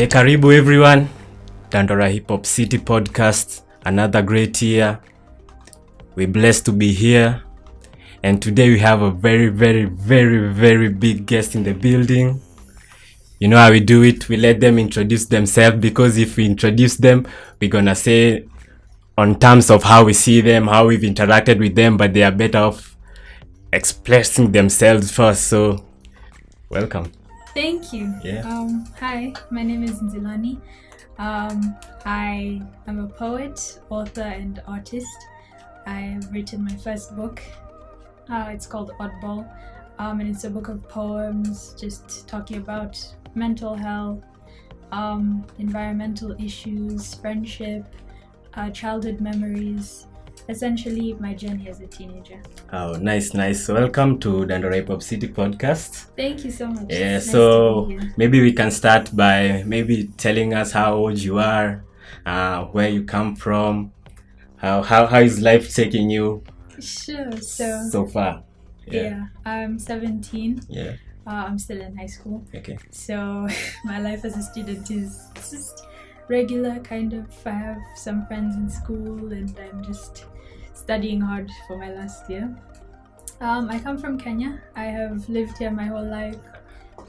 Karibu everyone, Dandora Hip Hop City podcast, another great year. We're blessed to be here, and today we have a very big guest in the building. You know how we do it, we let them introduce themselves, because if we introduce them, we're gonna say on terms of how we see them, how we've interacted with them, but they are better off expressing themselves first. So, welcome. Thank you. Yeah. Hi, my name is Nzilani. I am a poet, author, and artist. I've written my first book. It's called Oddball, and it's a book of poems just talking about mental health, environmental issues, friendship, childhood memories, essentially my journey as a teenager. Oh, nice. Welcome to Dandora Hip Hop City podcast. Thank you so much. Yeah, Nice so to be here. maybe we can start by maybe telling us how old you are, where you come from, how is life taking you Sure. So so far? yeah, I'm 17. Yeah. I'm still in high school. Okay. So my life as a student is just regular, kind of. I have some friends in school and I'm just studying hard for my last year. I come from Kenya. I have lived here my whole life.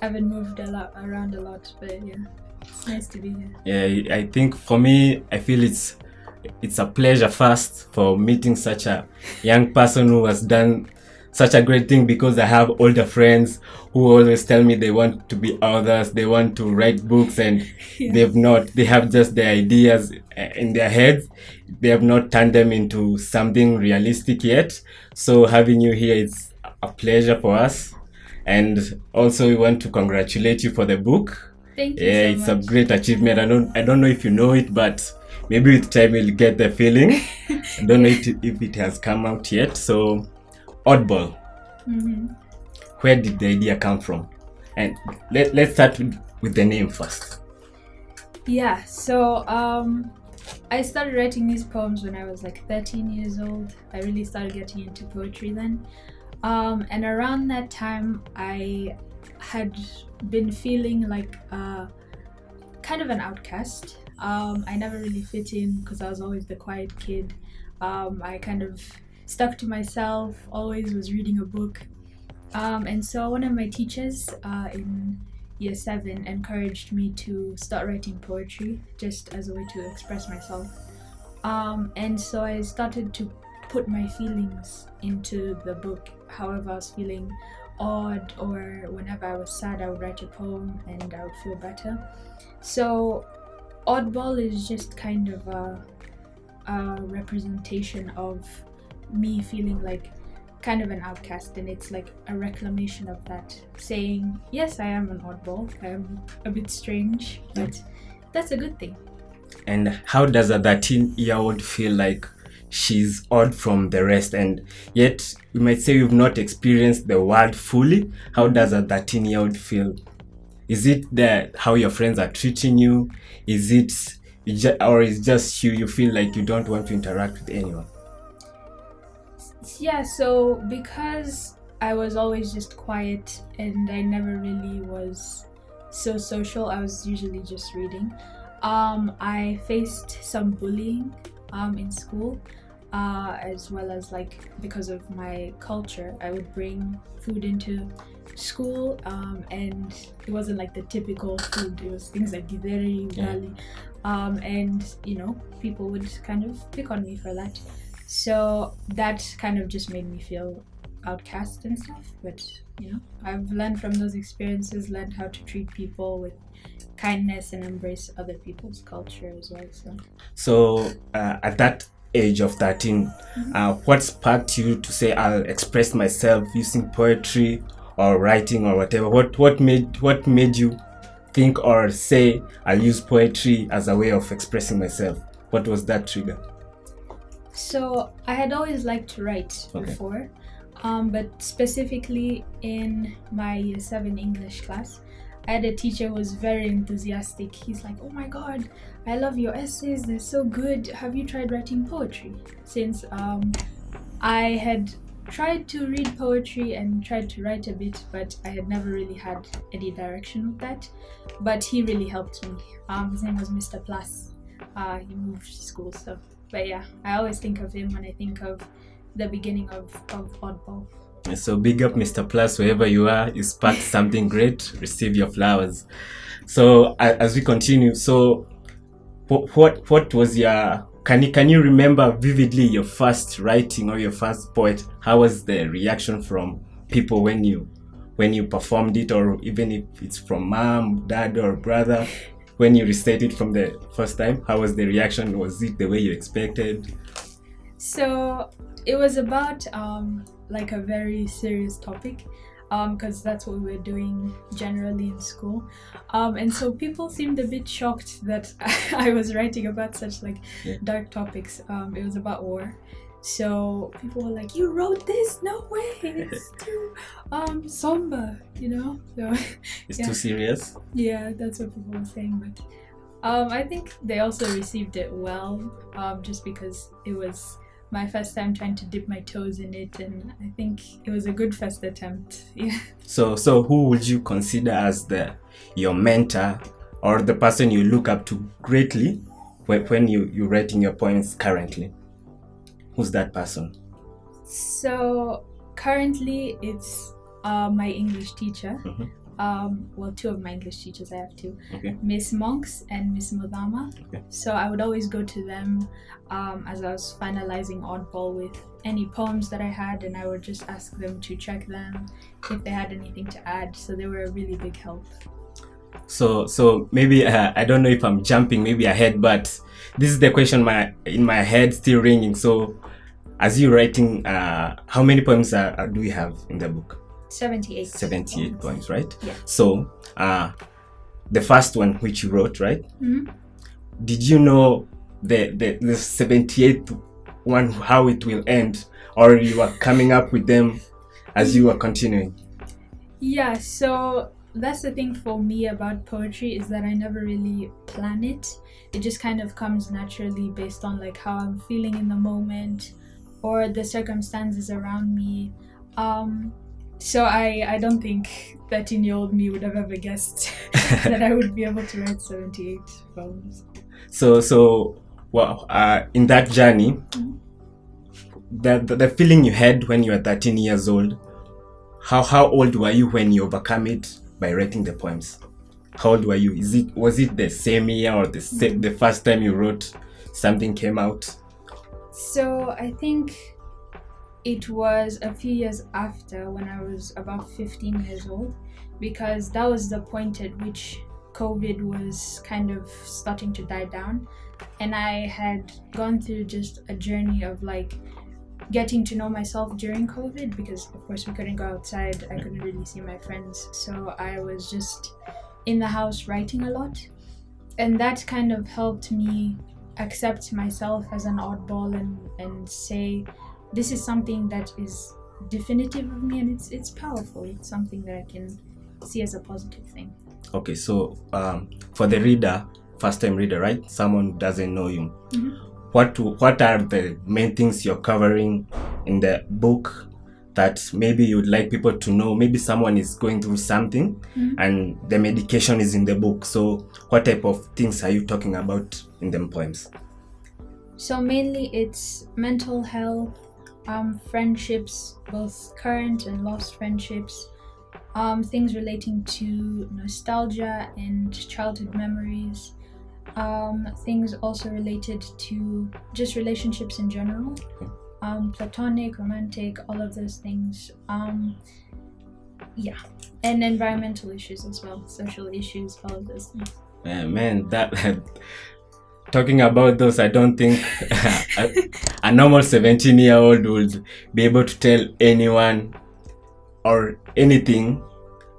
I haven't moved around a lot, but yeah, it's nice to be here. Yeah, I think for me, I feel it's a pleasure first for meeting such a young person who has done such a great thing, because I have older friends who always tell me they want to be authors, they want to write books, and Yeah. they have just their ideas in their heads. They have not turned them into something realistic yet. So having you here is a pleasure for us. And also we want to congratulate you for the book. Thank you Yeah, so it's much. a great achievement. I don't know if you know it, but maybe with time you'll get the feeling. I don't know if it has come out yet. So, Oddball, Mhm. where did the idea come from? And let's start with the name first. Yeah, so I started writing these poems when I was like 13 years old. I really started getting into poetry then. And around that time, I had been feeling like kind of an outcast. I never really fit in because I was always the quiet kid. I kind of stuck to myself, always was reading a book. And so one of my teachers in year 7 encouraged me to start writing poetry just as a way to express myself. And so I started to put my feelings into the book. However I was feeling odd, or whenever I was sad, I would write a poem and I would feel better. So Oddball is just kind of a representation of me feeling like kind of an outcast, and it's like a reclamation of that, saying yes, I am an oddball, I'm a bit strange, but that's a good thing. And how does a 13-year-old feel like she's odd from the rest? And yet, we might say you've not experienced the world fully. How does a 13-year-old feel? Is it that how your friends are treating you? Is it, or is just you feel like you don't want to interact with anyone? Yeah, so because I was always just quiet and I never really was so social, I was usually just reading. I faced some bullying in school, as well as like because of my culture. I would bring food into school, and it wasn't like the typical food. It was things like githeri, ugali, and you know, people would kind of pick on me for that. So that kind of just made me feel outcast and stuff. But you know, I've learned from those experiences, learned how to treat people with kindness and embrace other people's culture as well. So at that age of 13, what sparked you to say I'll express myself using poetry or writing or whatever? What made you think or say I'll use poetry as a way of expressing myself? What was that trigger? So I had always liked to write before, but specifically in my year 7 English class, I had a teacher who was very enthusiastic. He's like, "Oh my God, I love your essays, they're so good. Have you tried writing poetry?" Since I had tried to read poetry and tried to write a bit, but I had never really had any direction with that. But he really helped me. His name was Mr. Plus. He moved to school, so. But yeah, I always think of him when I think of the beginning of Oddball. So big up Mr. Plus, wherever you are, you sparked something great, receive your flowers. So as we continue, so what was your, can you remember vividly your first writing or your first poet? How was the reaction from people when you performed it, or even if it's from mom, dad, or brother, when you recited from the first time? How was the reaction? Was it the way you expected? So it was about like a very serious topic, because that's what we were doing generally in school, and so people seemed a bit shocked that I was writing about such dark topics. It was about war, so people were like, "You wrote this? No way! It's too somber, you know." So it's too serious. Yeah, that's what people were saying, but I think they also received it well, just because it was my first time trying to dip my toes in it, and I think it was a good first attempt. Yeah. So who would you consider as your mentor or the person you look up to greatly when you're writing your poems currently? Who's that person? So currently it's my English teacher. Mm-hmm. Well, two of my English teachers, I have two, okay. Miss Monks and Miss Mudama. Okay. So I would always go to them as I was finalizing Oddball with any poems that I had, and I would just ask them to check them if they had anything to add. So they were a really big help. So maybe I don't know if I'm jumping maybe ahead, but this is the question in my head still ringing. So as you're writing, how many poems do we have in the book? 78 poems, right? Yeah. So the first one which you wrote, right? Mm-hmm. Did you know the 78th one, how it will end, or you were coming up with them as you were continuing? Yeah, so that's the thing for me about poetry, is that I never really plan it. It just kind of comes naturally based on how I'm feeling in the moment or the circumstances around me. So I don't think 13-year-old me would have ever guessed that I would be able to write 78 poems. So well, in that journey, mm-hmm. the feeling you had when you were 13 years old, how old were you when you overcome it by writing the poems? How old were you? Was it the same year or the first time you wrote something came out? So I think it was a few years after, when I was about 15 years old, because that was the point at which COVID was kind of starting to die down, and I had gone through just a journey of getting to know myself during COVID, because of course we couldn't go outside, I couldn't really see my friends, so I was just in the house writing a lot, and that kind of helped me accept myself as an oddball and say, this is something that is definitive of me, and it's powerful. It's something that I can see as a positive thing. Okay, so for the reader, first-time reader, right? Someone who doesn't know you. Mm-hmm. What are the main things you're covering in the book that maybe you'd like people to know? Maybe someone is going through something, mm-hmm. and the medication is in the book. So what type of things are you talking about in them poems? So mainly it's mental health, friendships, both current and lost friendships, things relating to nostalgia and childhood memories, things also related to just relationships in general, platonic, romantic, all of those things, and environmental issues as well, social issues, all of those things. Man, that talking about those, I don't think a normal 17-year-old would be able to tell anyone or anything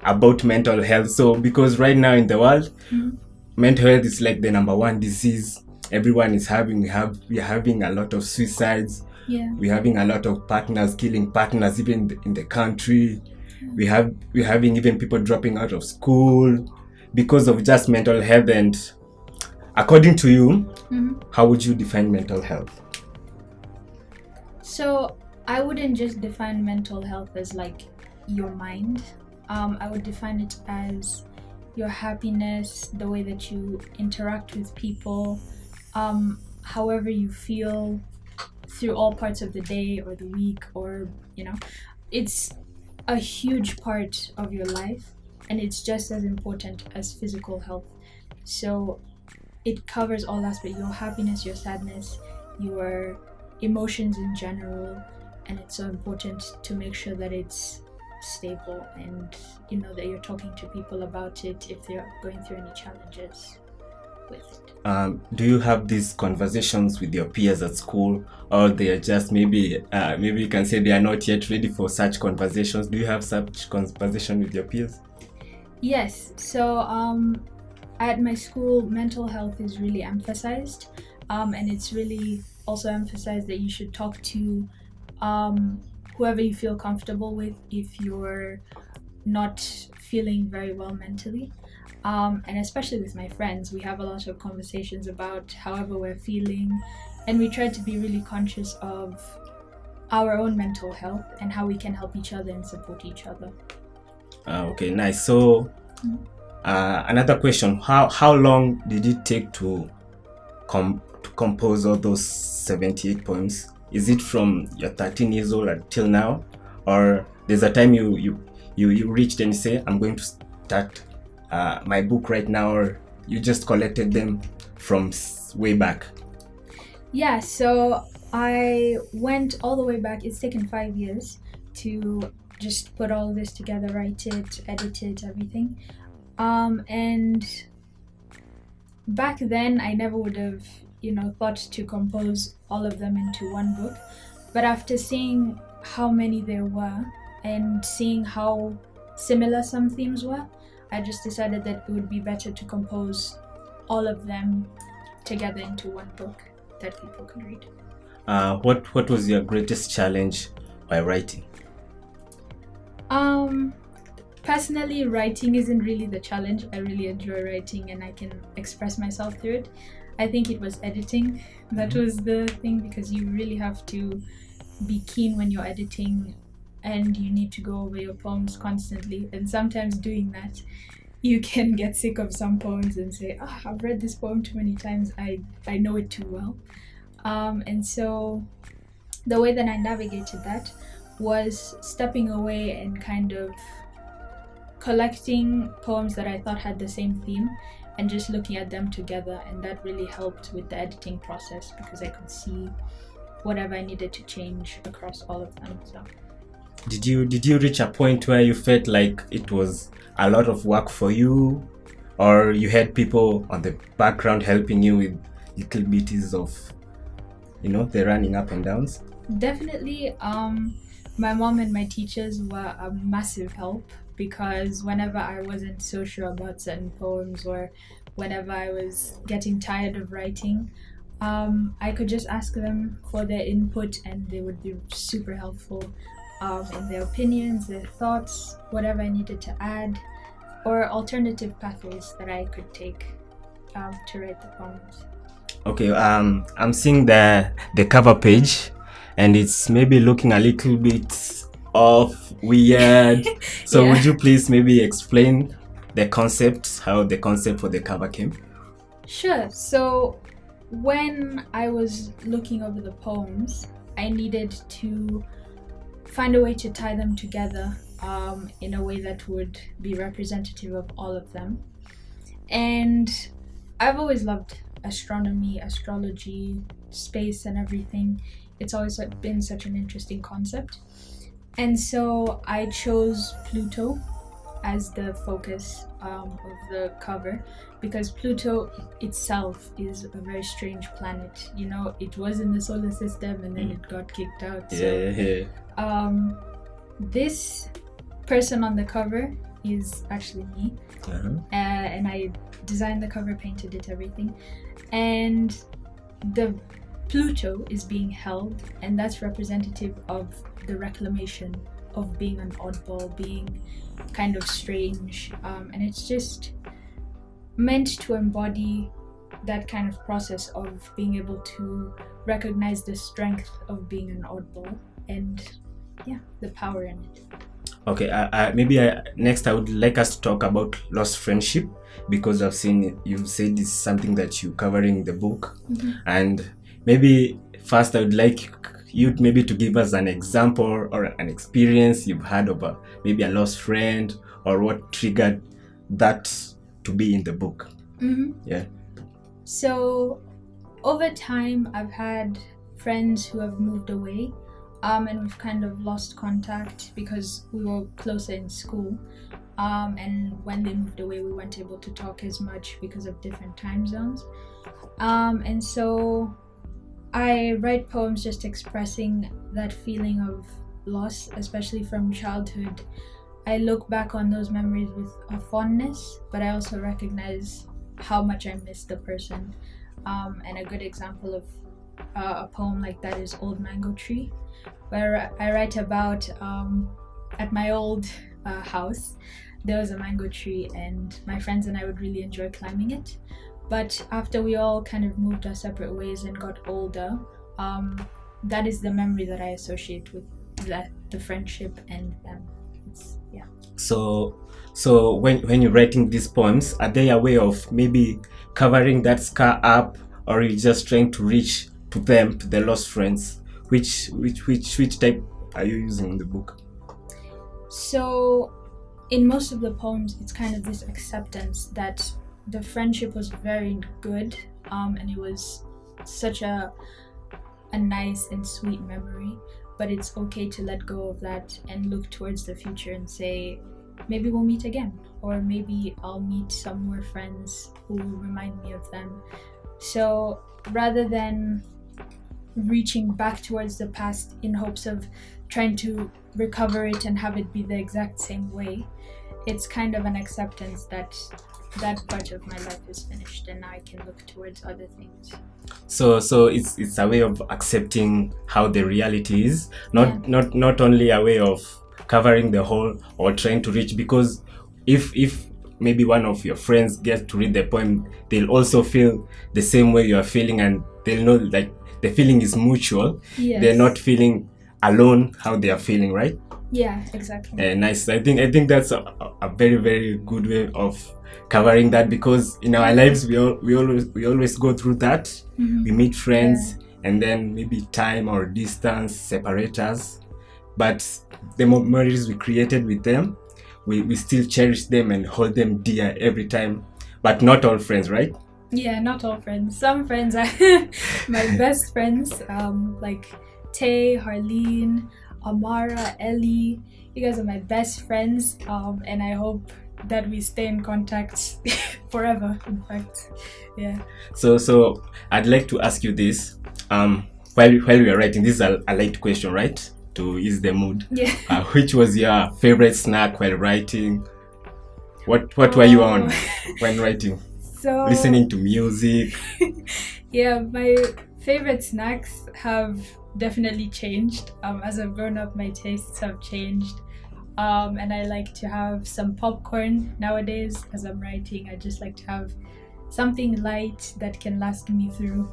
about mental health. So because right now in the world, mm-hmm. mental health is the number one disease everyone is having. We're having a lot of suicides. Yeah. We're having a lot of partners killing partners even in the country. Yeah. We're having even people dropping out of school because of just mental health. And according to you, mm-hmm. how would you define mental health? So I wouldn't just define mental health as like your mind. I would define it as your happiness, the way that you interact with people, however you feel through all parts of the day or the week, or it's a huge part of your life, and it's just as important as physical health. So it covers all aspects: your happiness, your sadness, your emotions in general, and it's so important to make sure that it's stable, and that you're talking to people about it if they're going through any challenges with it. Do you have these conversations with your peers at school, or they are just maybe you can say they are not yet ready for such conversations? Do you have such conversation with your peers? Yes. So at my school, mental health is really emphasized, and it's really also emphasized that you should talk to whoever you feel comfortable with if you're not feeling very well mentally. And especially with my friends, we have a lot of conversations about however we're feeling, and we try to be really conscious of our own mental health and how we can help each other and support each other. Okay, nice. So another question: how long did it take to compose all those 78 poems? Is it from you're 13 years old until now, or there's a time you reached and you say, I'm going to start my book right now, or you just collected them from way back? Yeah, so I went all the way back. It's taken 5 years to just put all this together, write it, edit it, everything. And back then I never would have thought to compose all of them into one book, but after seeing how many there were and seeing how similar some themes were, I just decided that it would be better to compose all of them together into one book that people could read. What was your greatest challenge by writing? Personally, writing isn't really the challenge. I really enjoy writing and I can express myself through it. I think it was editing that was the thing, because you really have to be keen when you're editing, and you need to go over your poems constantly, and sometimes doing that you can get sick of some poems and say, I've read this poem too many times, I know it too well. And so the way that I navigated that was stepping away and kind of collecting poems that I thought had the same theme and just looking at them together, and that really helped with the editing process because I could see whatever I needed to change across all of them. So did you reach a point where you felt like it was a lot of work for you, or you had people on the background helping you with little bits of the running up and downs? Definitely. My mom and my teachers were a massive help, because whenever I wasn't so sure about certain poems, or whenever I was getting tired of writing, I could just ask them for their input, and they would be super helpful in their opinions, their thoughts, whatever I needed to add, or alternative pathways that I could take to write the poems. Okay, I'm seeing the cover page, and it's maybe looking a little bit off, weird. So Yeah. Would you please maybe explain the concept, how the concept for the cover came? Sure. So when I was looking over the poems, I needed to find a way to tie them together in a way that would be representative of all of them. And I've always loved astronomy, astrology, space, and everything. It's always been such an interesting concept. And so I chose Pluto as the focus of the cover, because Pluto itself is a very strange planet. It was in the solar system and then it got kicked out. Yeah. This person on the cover is actually me. And I designed the cover, painted it, everything. And the Pluto is being held, and that's representative of the reclamation of being an oddball, being kind of strange, and it's just meant to embody that kind of process of being able to recognize the strength of being an oddball, and the power in it. Okay, next I would like us to talk about lost friendship, because I've seen you've said it's something that you're covering in the book. And maybe first I would like you maybe to give us an example or an experience you've had of maybe a lost friend, or what triggered that to be in the book. Yeah. So over time, I've had friends who have moved away, and we've kind of lost contact because we were closer in school. And when they moved away, we weren't able to talk as much because of different time zones. And so I write poems just expressing that feeling of loss, especially from childhood. I look back on those memories with a fondness, but I also recognize how much I miss the person. And a good example of a poem like that is Old Mango Tree, where I write about at my old house, there was a mango tree, and my friends and I would really enjoy climbing it. But after we all kind of moved our separate ways and got older, that is the memory that I associate with the friendship and them. So when you're writing these poems, are they a way of maybe covering that scar up, or are you just trying to reach to them, to the lost friends? Which type are you using in the book? So in most of the poems, it's kind of this acceptance that the friendship was very good, and it was such a nice and sweet memory, but it's okay to let go of that and look towards the future and say, maybe we'll meet again, or maybe I'll meet some more friends who will remind me of them. So rather than reaching back towards the past in hopes of trying to recover it and have it be the exact same way, it's kind of an acceptance that that part of my life is finished and now I can look towards other things. So it's a way of accepting how the reality is, not only a way of covering the whole or trying to reach, because if maybe one of your friends gets to read the poem, they'll also feel the same way you are feeling, and they'll know like the feeling is mutual. Yes. They're not feeling alone how they are feeling, right? Yeah, exactly. Nice. I think that's a very, very good way of covering that, because in our lives we always go through that. Mm-hmm. We meet friends, and then maybe time or distance separate us, but the memories we created with them, we still cherish them and hold them dear every time. But not all friends, right? Yeah, not all friends. Some friends are my best friends, like Tay, Harleen, Amara, Ellie. You guys are my best friends, and I hope that we stay in contact forever, in fact. Yeah. So I'd like to ask you this. While we are writing, this is a light question, right? To ease the mood. Yeah. Which was your favorite snack while writing? What were you on when writing? So listening to music. Yeah, my favorite snacks have definitely changed. As I've grown up, my tastes have changed. And I like to have some popcorn nowadays as I'm writing. I just like to have something light that can last me through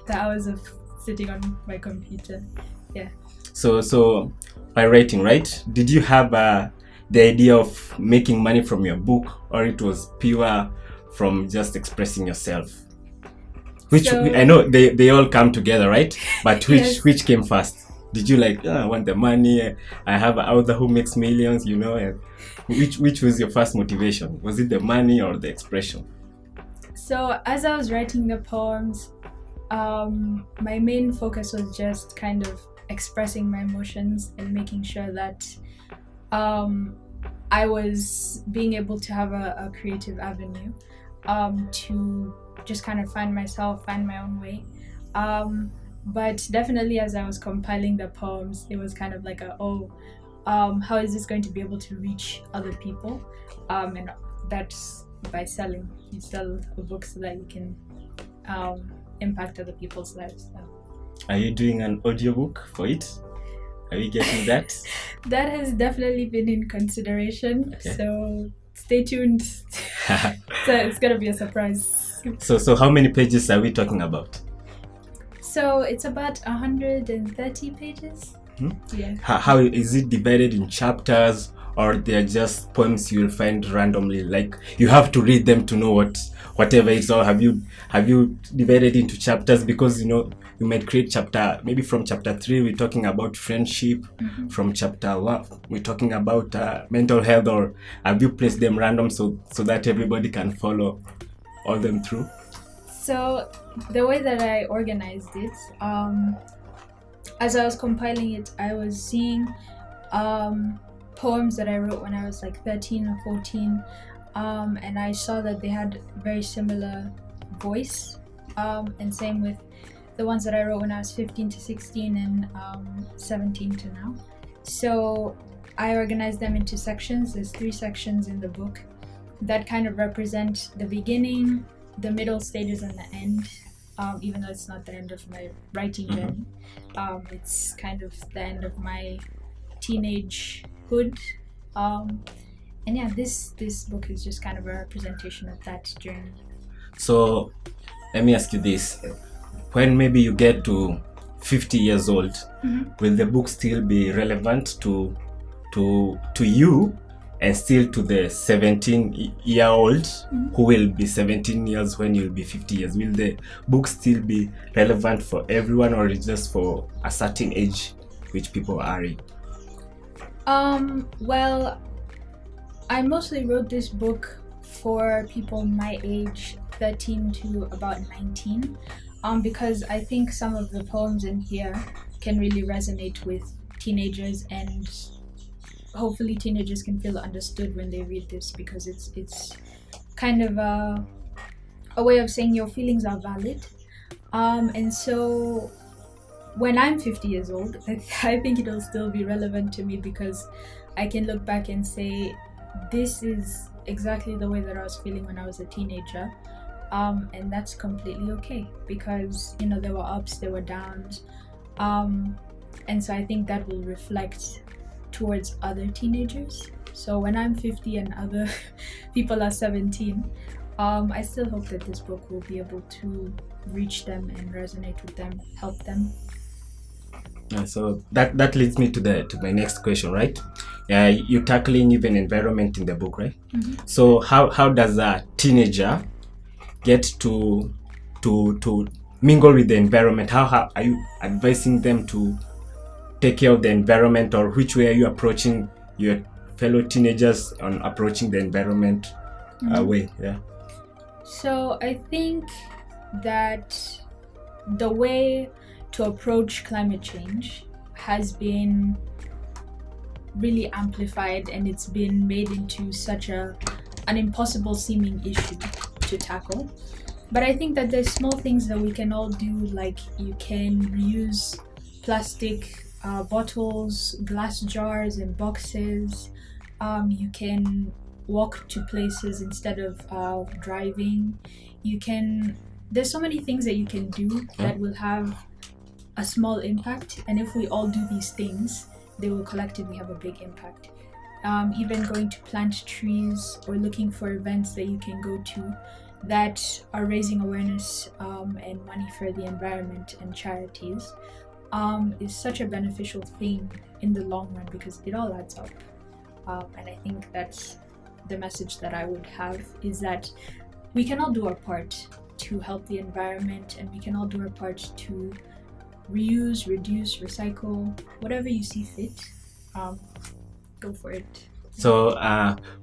the hours of sitting on my computer. Yeah. So by writing, right? Did you have the idea of making money from your book, or it was pure from just expressing yourself? I know they all come together, right? But which came first? Did you I want the money, I have an author who makes millions, and which was your first motivation? Was it the money or the expression? So as I was writing the poems, my main focus was just kind of expressing my emotions and making sure that I was being able to have a creative avenue to just kind of find myself, find my own way. But definitely as I was compiling the poems, it was kind of like how is this going to be able to reach other people? And that's by selling. You sell a book so that you can impact other people's lives. So. Are you doing an audiobook for it? Are you getting that? That has definitely been in consideration. Okay. So stay tuned. So it's gonna be a surprise. So how many pages are we talking about? So it's about 130 pages. Yeah. How is it divided in chapters, or they're just poems you'll find randomly? Like you have to read them to know whatever it's all. Have you divided into chapters? Because you might create chapter, maybe from chapter 3 we're talking about friendship, from chapter 1 we're talking about mental health, or have you placed them random so that everybody can follow all them through? So the way that I organized it, as I was compiling it, I was seeing poems that I wrote when I was like 13 or 14, and I saw that they had very similar voice, and same with the ones that I wrote when I was 15 to 16 and 17 to now. So I organized them into sections. There's 3 sections in the book that kind of represent the beginning, the middle stages, and the end. Even though it's not the end of my writing journey, it's kind of the end of my teenagehood. And yeah, this book is just kind of a representation of that journey. So let me ask you this: when maybe you get to 50 years old, will the book still be relevant to you, and still to the 17-year-old who will be 17 years when you'll be 50 years? Will the book still be relevant for everyone, or is it just for a certain age which people are in? Well, I mostly wrote this book for people my age, 13 to about 19, because I think some of the poems in here can really resonate with teenagers, and hopefully teenagers can feel understood when they read this, because it's kind of a way of saying your feelings are valid. And so when I'm 50 years old, I think it'll still be relevant to me, because I can look back and say, this is exactly the way that I was feeling when I was a teenager. And that's completely okay, because there were ups, there were downs. And so I think that will reflect towards other teenagers. So when I'm 50 and other people are 17, I still hope that this book will be able to reach them and resonate with them, help them. So that leads me to my next question, right? You're tackling even environment in the book, right? So how does a teenager get to mingle with the environment? How are you advising them to take care of the environment, or which way are you approaching your fellow teenagers on approaching the environment way? Yeah. So I think that the way to approach climate change has been really amplified, and it's been made into such an impossible seeming issue to tackle. But I think that there's small things that we can all do, like you can reuse plastic bottles, glass jars, and boxes. You can walk to places instead of driving. There's so many things that you can do that will have a small impact, and if we all do these things, they will collectively have a big impact. Even going to plant trees, or looking for events that you can go to that are raising awareness and money for the environment and charities is such a beneficial thing in the long run, because it all adds up. And I think that's the message that I would have, is that we can all do our part to help the environment, and we can all do our part to reuse, reduce, recycle, whatever you see fit. Go for it. So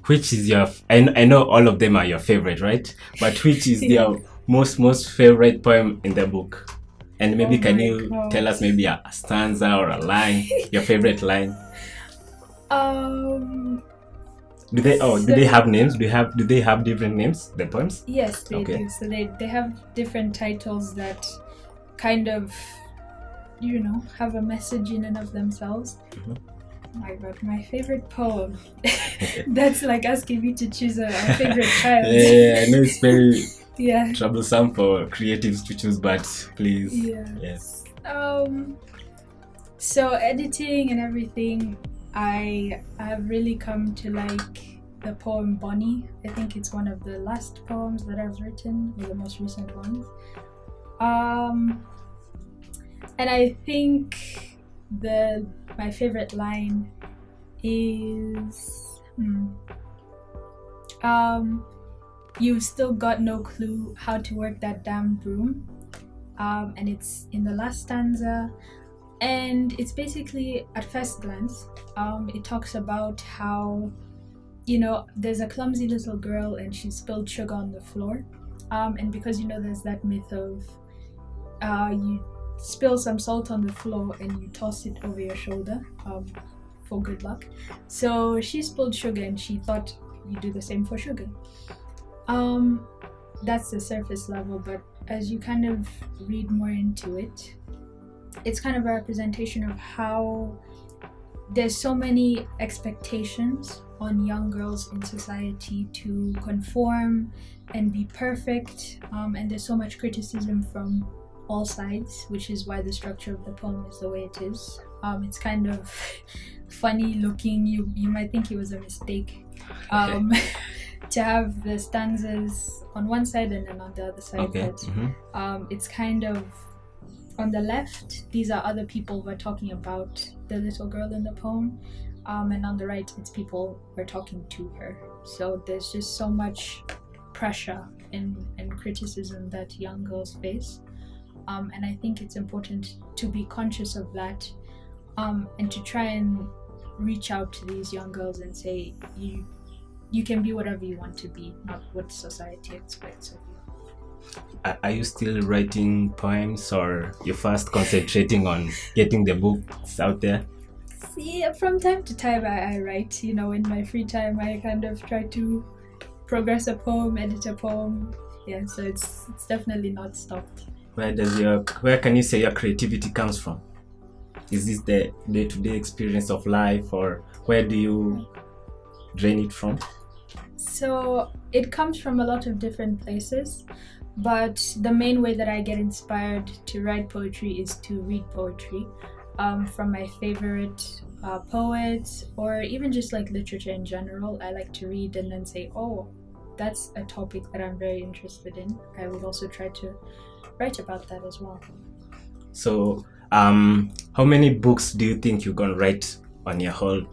which is your I know all of them are your favorite, right? But which is your most favorite poem in the book? And maybe can you tell us maybe a stanza or a line, your favorite line? Do they have names? Do they have different names, the poems? Yes, they do. So they have different titles that kind of have a message in and of themselves. My God, my favorite poem. That's like asking me to choose a favorite child. Yeah, I know it's very troublesome for creatives to choose, but please. Yes. So editing and everything, I have really come to like the poem Bonnie. I think it's one of the last poems that I've written, or the most recent ones. And I think my favorite line is you've still got no clue how to work that damn broom. And it's in the last stanza, and it's basically, at first glance, it talks about how, there's a clumsy little girl and she spilled sugar on the floor, and because there's that myth of you spill some salt on the floor and you toss it over your shoulder for good luck. So she spilled sugar and she thought you do the same for sugar. That's the surface level, but as you kind of read more into it, it's kind of a representation of how there's so many expectations on young girls in society to conform and be perfect, and there's so much criticism from all sides, which is why the structure of the poem is the way it is. It's kind of funny looking. You might think it was a mistake to have the stanzas on one side and then on the other side. Okay. But it's kind of, on the left, these are other people who are talking about the little girl in the poem, and on the right, it's people who are talking to her. So there's just so much pressure and criticism that young girls face, and I think it's important to be conscious of that, and to try and reach out to these young girls and say, you can be whatever you want to be, not what society expects of you. Are you still writing poems, or you're first concentrating on getting the books out there? See, from time to time I write, in my free time I kind of try to progress a poem, edit a poem. Yeah, so it's definitely not stopped. Where can you say your creativity comes from? Is this the day-to-day experience of life, or where do you drain it from? So it comes from a lot of different places, but the main way that I get inspired to write poetry is to read poetry from my favorite poets, or even just like literature in general. I like to read and then say, oh, that's a topic that I'm very interested in. I would also try to write about that as well. So how many books do you think you're gonna write on your whole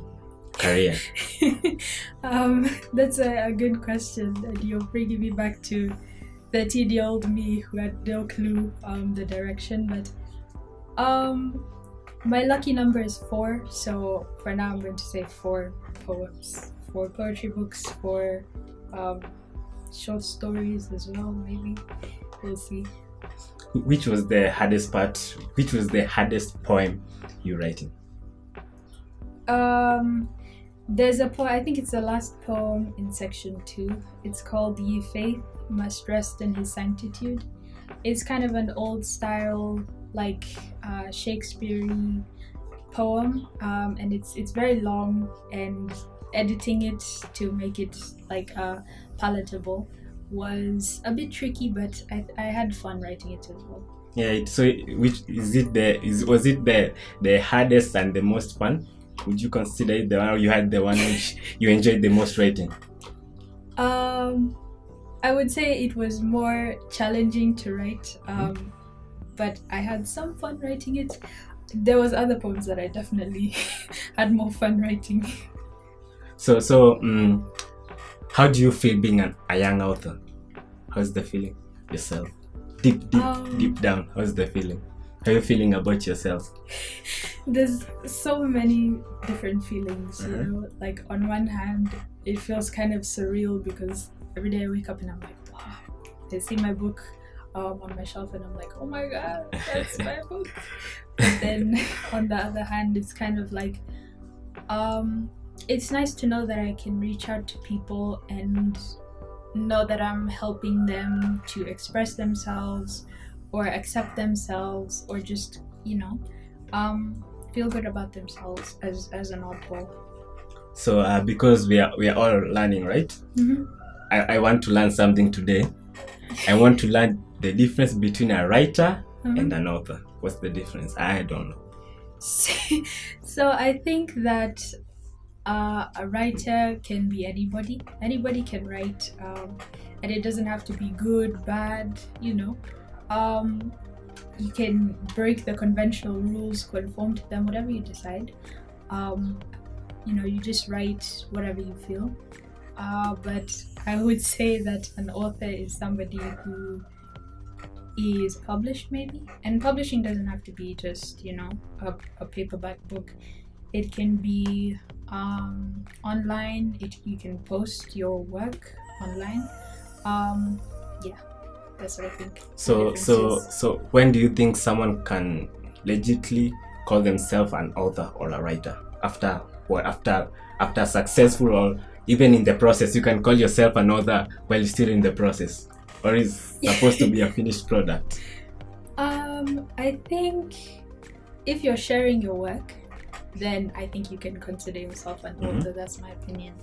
career? That's a good question, and you're bringing me back to 13-year-old me who had no clue the direction, but my lucky number is 4, so for now I'm going to say 4 poems, 4 poetry books, 4 short stories as well, maybe. We'll see. Which was the hardest part? Which was the hardest poem you're writing? There's a poem, I think it's the last poem in section 2. It's called Ye Faith Must Rest in His Sanctitude. It's kind of an old style, like Shakespeare-y poem, and it's very long, and editing it to make it like palatable was a bit tricky, but I had fun writing it as well. Yeah, so which is it? Was it the hardest and the most fun? Would you consider it the one, or you had the one which you enjoyed the most writing? I would say it was more challenging to write, but I had some fun writing it. There was other poems that I definitely had more fun writing. So how do you feel being a young author? How's the feeling yourself? Deep down, how's the feeling? How are you feeling about yourself? There's so many different feelings, like on one hand, it feels kind of surreal because every day I wake up and I'm like, wow, I see my book on my shelf and I'm like, oh my god, that's my book. But then on the other hand, it's kind of like, it's nice to know that I can reach out to people and know that I'm helping them to express themselves or accept themselves, or just, feel good about themselves as an oddball. So because we are all learning, right? Mm-hmm. I want to learn something today. I want to learn the difference between a writer and an author. What's the difference? I don't know. So I think that a writer can be anybody. Anybody can write, and it doesn't have to be good, bad, you can break the conventional rules, conform to them, whatever you decide. You just write whatever you feel. But I would say that an author is somebody who is published, maybe. And publishing doesn't have to be just, a paperback book. It can be online. You can post your work online. That's what I think. So when do you think someone can legitimately call themselves an author or a writer? After successful, or even in the process, you can call yourself an author while you're still in the process, or is supposed to be a finished product? I think if you're sharing your work, then I think you can consider yourself an author. That's my opinion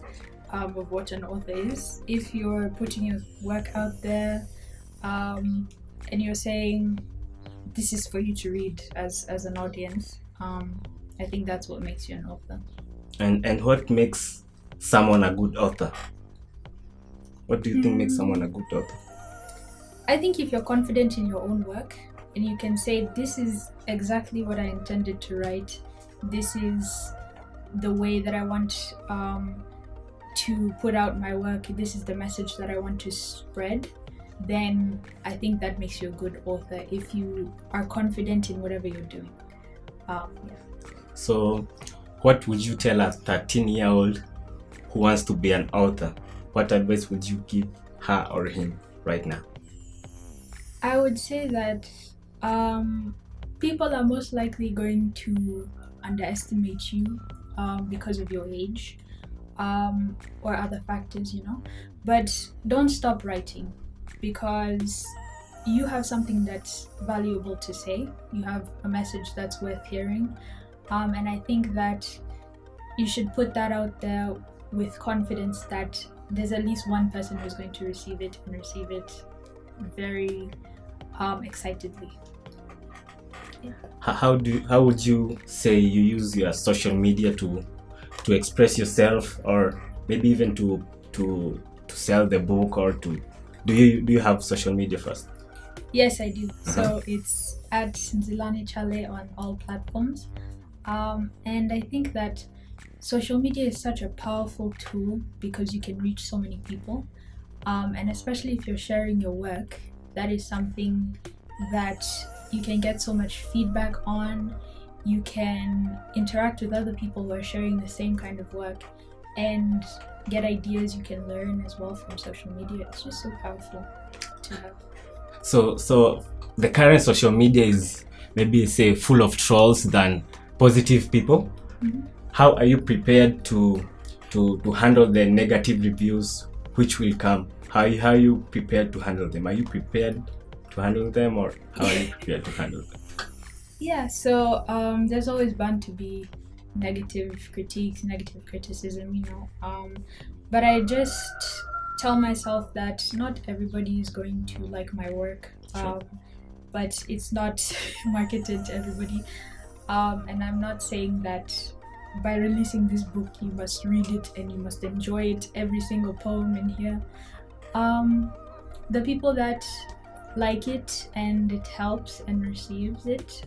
of what an author is. If you're putting your work out there, and you're saying this is for you to read as an audience, I think that's what makes you an author. And what makes someone a good author? What do you think makes someone a good author? I think if you're confident in your own work and you can say, this is exactly what I intended to write, this is the way that I want to put out my work, this is the message that I want to spread, then I think that makes you a good author, if you are confident in whatever you're doing. So what would you tell a 13-year-old who wants to be an author? What advice would you give her or him right now? I would say that people are most likely going to underestimate you because of your age or other factors, but don't stop writing, because you have something that's valuable to say. You have a message that's worth hearing, and I think that you should put that out there with confidence that there's at least one person who's going to receive it and receive it very excitedly. How would you say you use your social media to express yourself, or maybe even to sell the book, or do you have social media first? Yes, I do. So it's at Nzilani Kyale on all platforms, and I think that social media is such a powerful tool because you can reach so many people, and especially if you're sharing your work, that is something that you can get so much feedback on. You can interact with other people who are sharing the same kind of work and get ideas you can learn as well from social media. It's just so powerful to have. So the current social media is maybe say full of trolls than positive people. How are you prepared to handle the negative reviews which will come? How are you prepared to handle them? Are you prepared to handle them, or how are you prepared to handle them? Yeah, so there's always bound to be negative critiques, negative criticism, but I just tell myself that not everybody is going to like my work, but it's not marketed to everybody, and I'm not saying that by releasing this book you must read it and you must enjoy it, every single poem in here. The people that like it and it helps and receives it,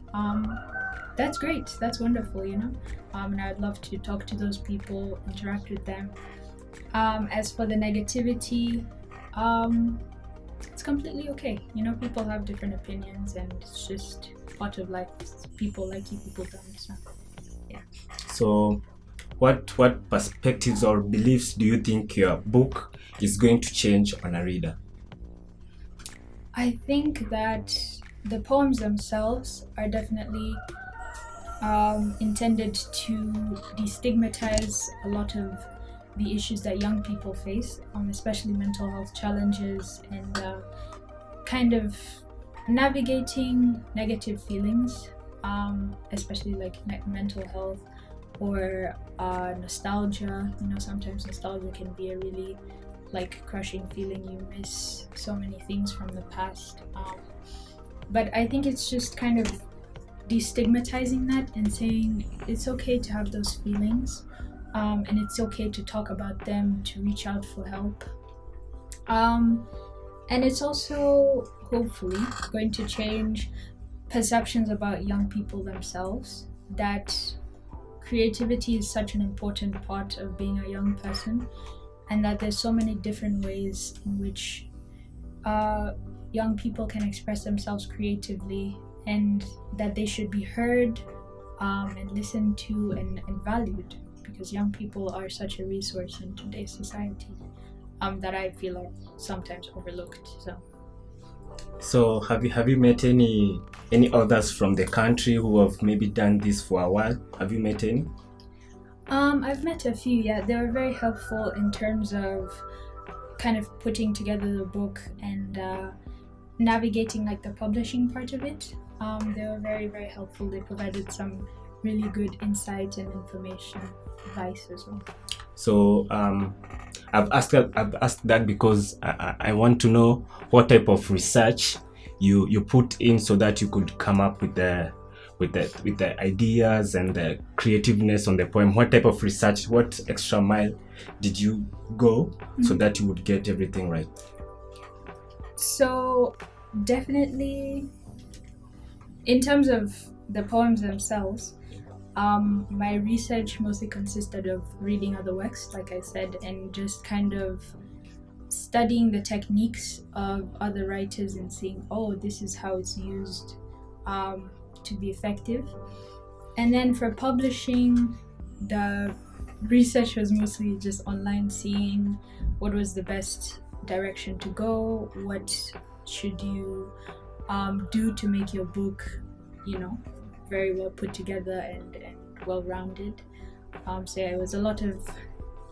that's great, that's wonderful, and I'd love to talk to those people, interact with them. As for the negativity, it's completely okay. People have different opinions and it's just part of life. People like you, people don't. So yeah. So what perspectives or beliefs do you think your book is going to change on a reader? I think that the poems themselves are definitely intended to destigmatize a lot of the issues that young people face, especially mental health challenges and kind of navigating negative feelings, especially like mental health or nostalgia. Sometimes nostalgia can be a really crushing feeling. You miss so many things from the past, but I think it's just kind of destigmatizing that and saying it's okay to have those feelings, and it's okay to talk about them, to reach out for help, and it's also hopefully going to change perceptions about young people themselves, that creativity is such an important part of being a young person, and that there's so many different ways in which young people can express themselves creatively, and that they should be heard and listened to and valued, because young people are such a resource in today's society that I feel are sometimes overlooked. So have you met any others from the country who have maybe done this for a while? Have you met any? I've met a few, yeah. They were very helpful in terms of kind of putting together the book and navigating like the publishing part of it. They were very, very helpful. They provided some really good insight and information, advice as well. So I've asked that because I want to know what type of research you put in so that you could come up with the ideas and the creativeness on the poem. What type of research, what extra mile did you go so that you would get everything right? So definitely, in terms of the poems themselves, my research mostly consisted of reading other works, like I said, and just kind of studying the techniques of other writers and seeing, oh, this is how it's used to be effective. And then for publishing, the research was mostly just online, seeing what was the best direction to go, what should you do to make your book, very well put together and well-rounded. So yeah, it was a lot of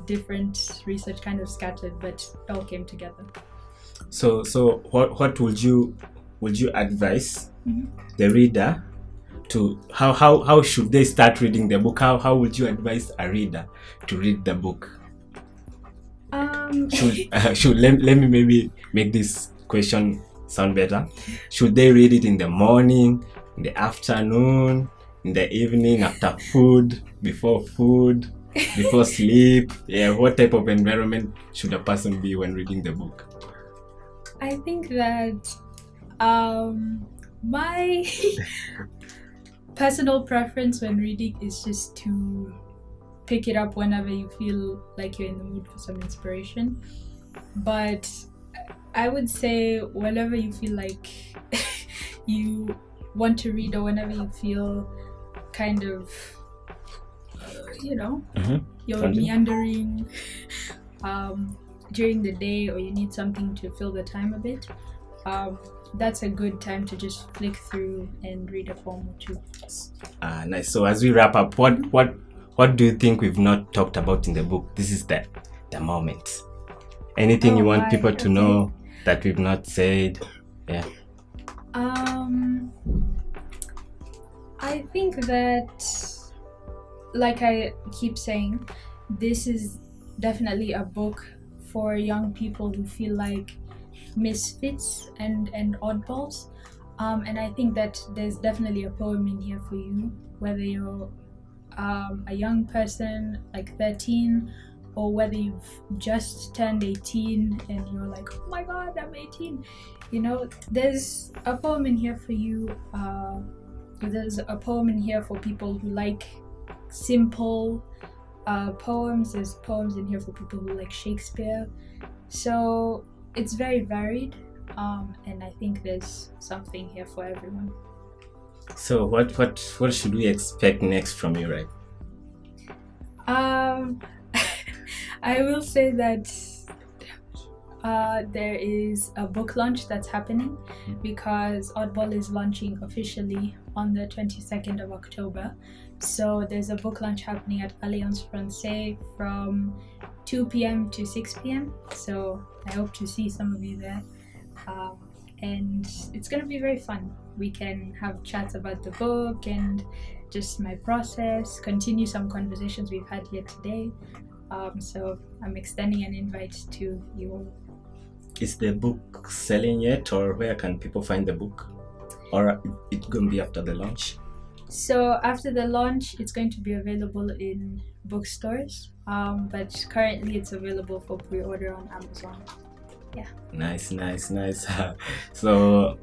different research kind of scattered, but it all came together. So what would you advise the reader to how should they start reading the book? How would you advise a reader to read the book? Let me maybe make this question sound better. Should they read it in the morning, in the afternoon, in the evening, after food, before sleep? Yeah, what type of environment should a person be when reading the book? I think that my personal preference when reading is just to pick it up whenever you feel like you're in the mood for some inspiration. But I would say whenever you feel like you want to read, or whenever you feel kind of, you're meandering during the day, or you need something to fill the time a bit, that's a good time to just flick through and read a poem or two. Nice. So as we wrap up, what do you think we've not talked about in the book? This is the moment. Anything you want people to know that we've not said? Yeah. I think that, like I keep saying, this is definitely a book for young people who feel like misfits and oddballs. And I think that there's definitely a poem in here for you, whether you're a young person like 13, or whether you've just turned 18 and you're like, oh my god, I'm 18. There's a poem in here for you. There's a poem in here for people who like simple poems. There's poems in here for people who like Shakespeare. So it's very varied, and I think there's something here for everyone. So what should we expect next from you, right? I will say that there is a book launch that's happening, because Oddball is launching officially on the 22nd of October. So there's a book launch happening at Alliance Francaise from 2 p.m. to 6 p.m. So I hope to see some of you there. And it's going to be very fun. We can have chats about the book and just my process, continue some conversations we've had here today. So I'm extending an invite to you all. Is the book selling yet, or where can people find the book? Or it's going to be after the launch? So after the launch, it's going to be available in bookstores, but currently it's available for pre-order on Amazon. Yeah. Nice. So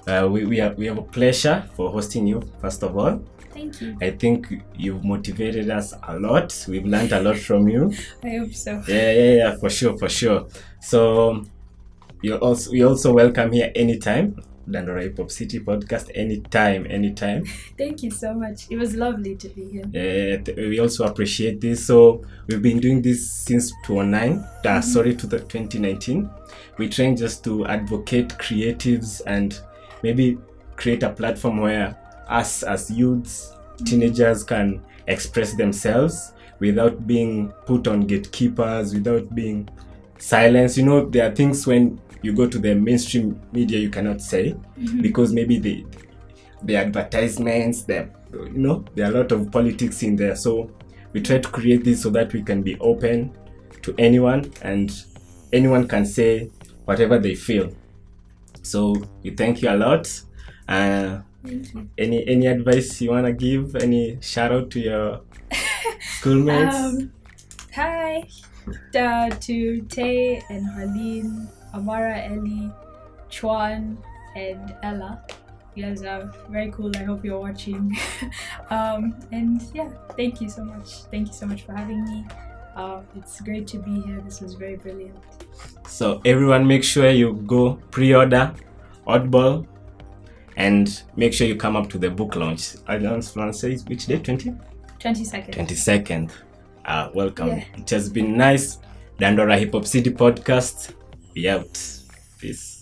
We have a pleasure for hosting you, first of all. Thank you. I think you've motivated us a lot. We've learned a lot from you. I hope so. Yeah, for sure. So we also welcome here anytime. Dandora Hip Hop City podcast anytime. Thank you so much. It was lovely to be here. We also appreciate this. So we've been doing this since 2019. We're trying just to advocate creatives and maybe create a platform where us as youths, teenagers can express themselves without being put on gatekeepers, without being silenced. You know, there are things when you go to the mainstream media you cannot say because maybe the advertisements, there are a lot of politics in there. So we try to create this so that we can be open to anyone and anyone can say whatever they feel. So we thank you a lot. Thank you. Any advice you want to give? Any shout out to your schoolmates? Hi to Tay and Harleen, Amara, Ellie, Chuan, and Ella. You guys are very cool. I hope you're watching. And yeah, thank you so much. Thank you so much for having me. It's great to be here. This was very brilliant. So everyone, make sure you go pre-order Oddball and make sure you come up to the book launch. Says which day? 22nd. 22nd. Welcome. Yeah. It has been nice. Dandora Hip Hop City podcast. Be out. Peace.